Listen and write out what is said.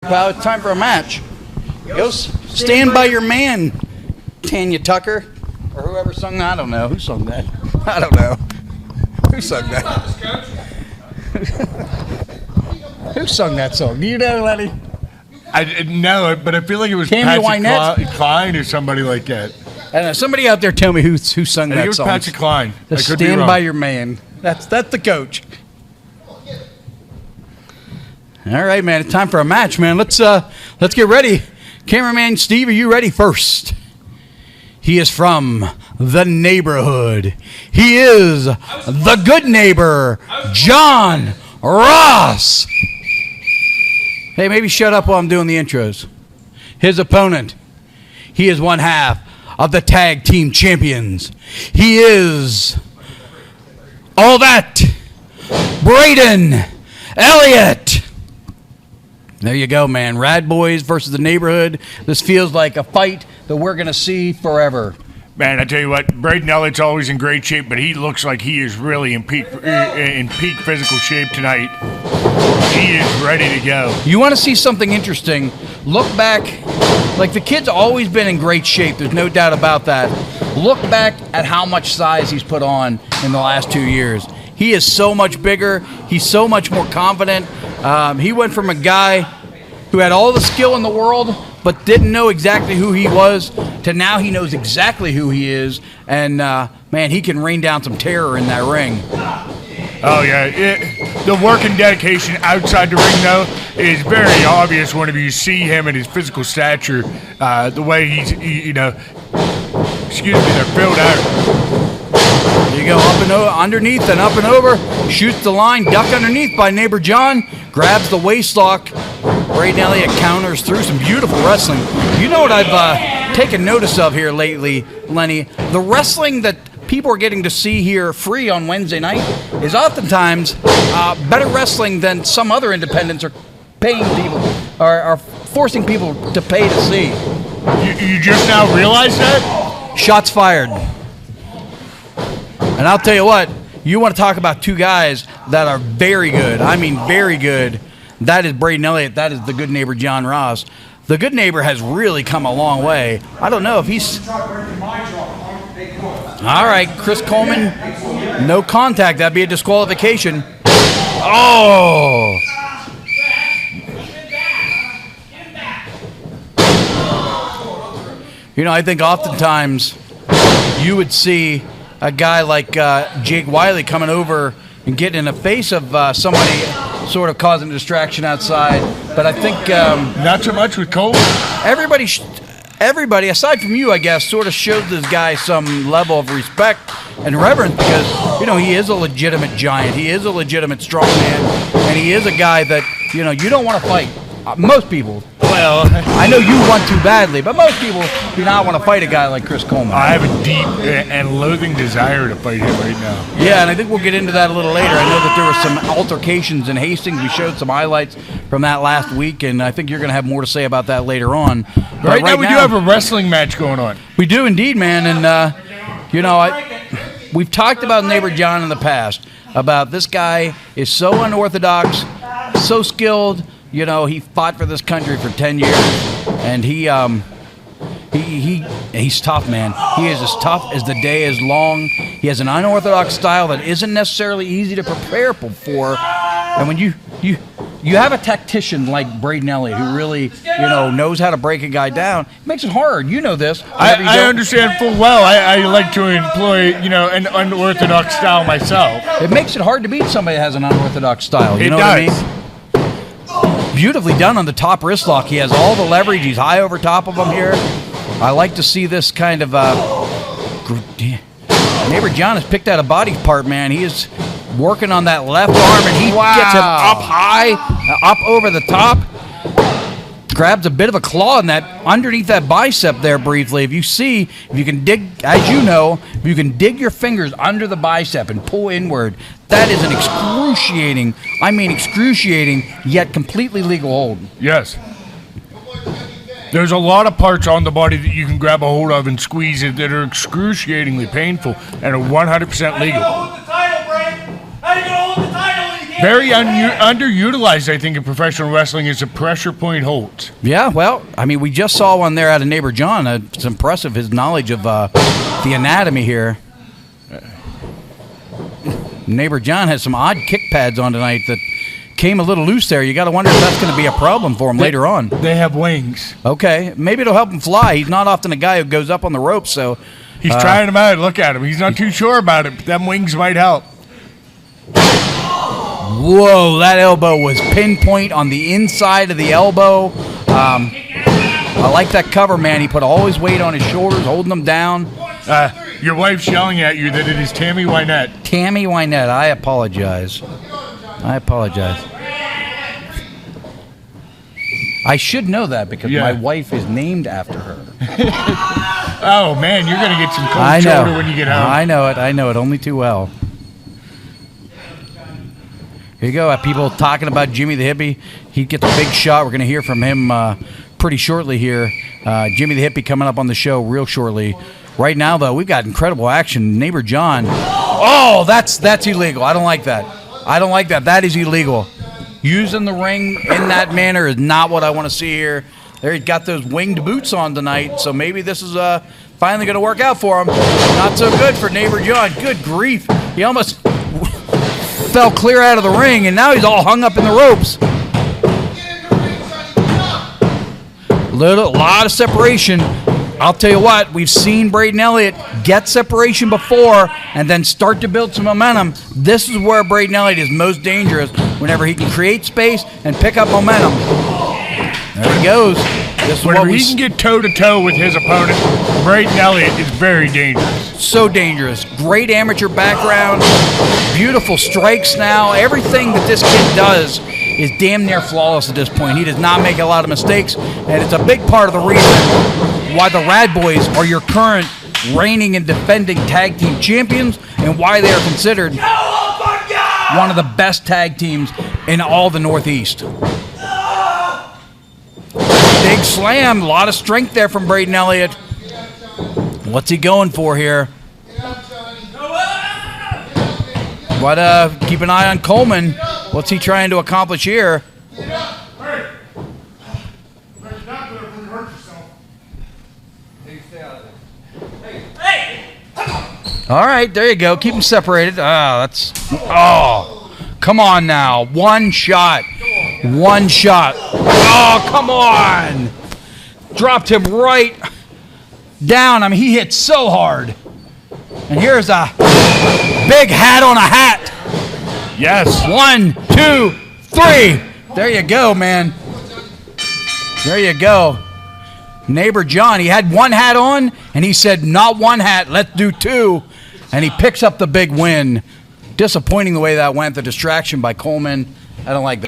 pal. It's time for a match. Go stand by your man, Tanya Tucker. Or whoever sung that. I don't know. Who sung that? I don't know. Who sung that? Who sung that song? Do you know, Lenny? I know it, but I feel like it was Patsy Patsy Cline or somebody like that. I don't know. Somebody out there tell me who sung that I think it was song. Patsy Cline. Just stand by your man. That's the coach. All right, man. It's time for a match, man. Let's get ready. Cameraman Steve, are you ready first? He is from the neighborhood. He is the good neighbor, John Ross. Hey, maybe shut up while I'm doing the intros. His opponent, he is one half of the tag team champions. He is all that, Braden, Elliott. There you go, man. Rad Boys versus the neighborhood. This feels like a fight that we're going to see forever. Man, I tell you what, Braden Elliott's always in great shape, but he looks like he is really in peak physical shape tonight. He is ready to go. You want to see something interesting? Look back. Like, the kid's always been in great shape. There's no doubt about that. Look back at how much size he's put on in the last 2 years. He is so much bigger. He's so much more confident. He went from a guy who had all the skill in the world but didn't know exactly who he was to now he knows exactly who he is. And, man, he can rain down some terror in that ring. Oh, yeah. The work and dedication outside the ring, though, is very obvious whenever you see him and his physical stature, the way he's, they're filled out. There you go, up and over, underneath and up and over, shoots the line, duck underneath by neighbor John, grabs the waist lock. Braden Elliott counters through some beautiful wrestling. You know what I've taken notice of here lately, Lenny? The wrestling that people are getting to see here free on Wednesday night is oftentimes better wrestling than some other independents are paying people, are forcing people to pay to see. You just now realize that? Shots fired. And I'll tell you what, you want to talk about two guys that are very good. I mean, very good. That is Braden Elliott. That is the good neighbor, John Ross. The good neighbor has really come a long way. I don't know if he's... All right, Chris Coleman, no contact. That'd be a disqualification. Oh! You know, I think oftentimes you would see a guy like Jake Wiley coming over and getting in the face of somebody sort of causing a distraction outside. But I think... not so much with Cole. Everybody, aside from you, I guess, sort of showed this guy some level of respect and reverence because, you know, he is a legitimate giant. He is a legitimate strong man. And he is a guy that, you know, you don't want to fight. Most people. Well, I know you want to badly, but most people do not want to fight a guy like Chris Coleman. I have a deep and loathing desire to fight him right now. Yeah, and I think we'll get into that a little later. I know that there were some altercations in Hastings. We showed some highlights from that last week, and I think you're going to have more to say about that later on. But right now we do have a wrestling match going on. We do indeed, man, and, you know, we've talked about neighbor John in the past, about this guy is so unorthodox, so skilled. You know, he fought for this country for 10 years, and he's tough, man. He is as tough as the day is long. He has an unorthodox style that isn't necessarily easy to prepare for. And when you have a tactician like Braden Elliott who really, you know, knows how to break a guy down, it makes it hard. You know this. I understand full well. I like to employ, you know, an unorthodox style myself. It makes it hard to beat somebody that has an unorthodox style. You know what I mean? Beautifully done on the top wrist lock. He has all the leverage. He's high over top of him here. I like to see this kind of... Neighbor John has picked out a body part, man. He is working on that left arm, and he gets him up high, up over the top. Grabs a bit of a claw in that, underneath that bicep there briefly. If you can dig, as you know, if you can dig your fingers under the bicep and pull inward, that is an excruciating, yet completely legal hold. Yes. There's a lot of parts on the body that you can grab a hold of and squeeze it that are excruciatingly painful and are 100% legal. How you gonna hold the title, Braden? How you gonna hold the title when you Very underutilized, I think, in professional wrestling is a pressure point hold. Yeah, well, I mean, we just saw one there out of Neighbor John. It's impressive, his knowledge of the anatomy here. Neighbor John has some odd kick pads on tonight that came a little loose there. You got to wonder if that's going to be a problem for him later on. They have wings. Okay, maybe it'll help him fly. He's not often a guy who goes up on the ropes, so... He's trying them out. Look at him. He's not too sure about it, but them wings might help. Whoa, that elbow was pinpoint on the inside of the elbow. I like that cover, man. He put all his weight on his shoulders, holding them down. Your wife's yelling at you that it is Tammy Wynette. Tammy Wynette, I apologize. I should know that because my wife is named after her. Oh, man, you're going to get some cold shoulder when you get home. I know it only too well. Here you go. People talking about Jimmy the Hippie. He gets a big shot. We're going to hear from him pretty shortly here. Jimmy the Hippie coming up on the show real shortly. Right now, though, we've got incredible action. Neighbor John. Oh, that's illegal. I don't like that. That is illegal. Using the ring in that manner is not what I want to see here. There, he's got those winged boots on tonight, so maybe this is finally going to work out for him. Not so good for Neighbor John. Good grief. He almost fell clear out of the ring, and now he's all hung up in the ropes. A lot of separation. I'll tell you what, we've seen Braden Elliott get separation before and then start to build some momentum. This is where Braden Elliott is most dangerous, whenever he can create space and pick up momentum. There he goes. Whenever he can get toe-to-toe with his opponent, Braden Elliott is very dangerous. So dangerous. Great amateur background. Beautiful strikes now. Everything that this kid does is damn near flawless at this point. He does not make a lot of mistakes, and it's a big part of the reason why the Rad Boys are your current reigning and defending tag team champions and why they are considered one of the best tag teams in all the Northeast. Big slam, a lot of strength there from Braden Elliott. What's he going for here? But keep an eye on Coleman. What's he trying to accomplish here? All right, there you go. Keep them separated. Come on now. One shot. Oh, come on. Dropped him right down. I mean, he hit so hard. And here's a big hat on a hat. Yes. 1, 2, 3. There you go, man. There you go. Neighbor John, he had one hat on, and he said, not one hat, let's do two. And he picks up the big win. Disappointing the way that went, the distraction by Coleman. I don't like that.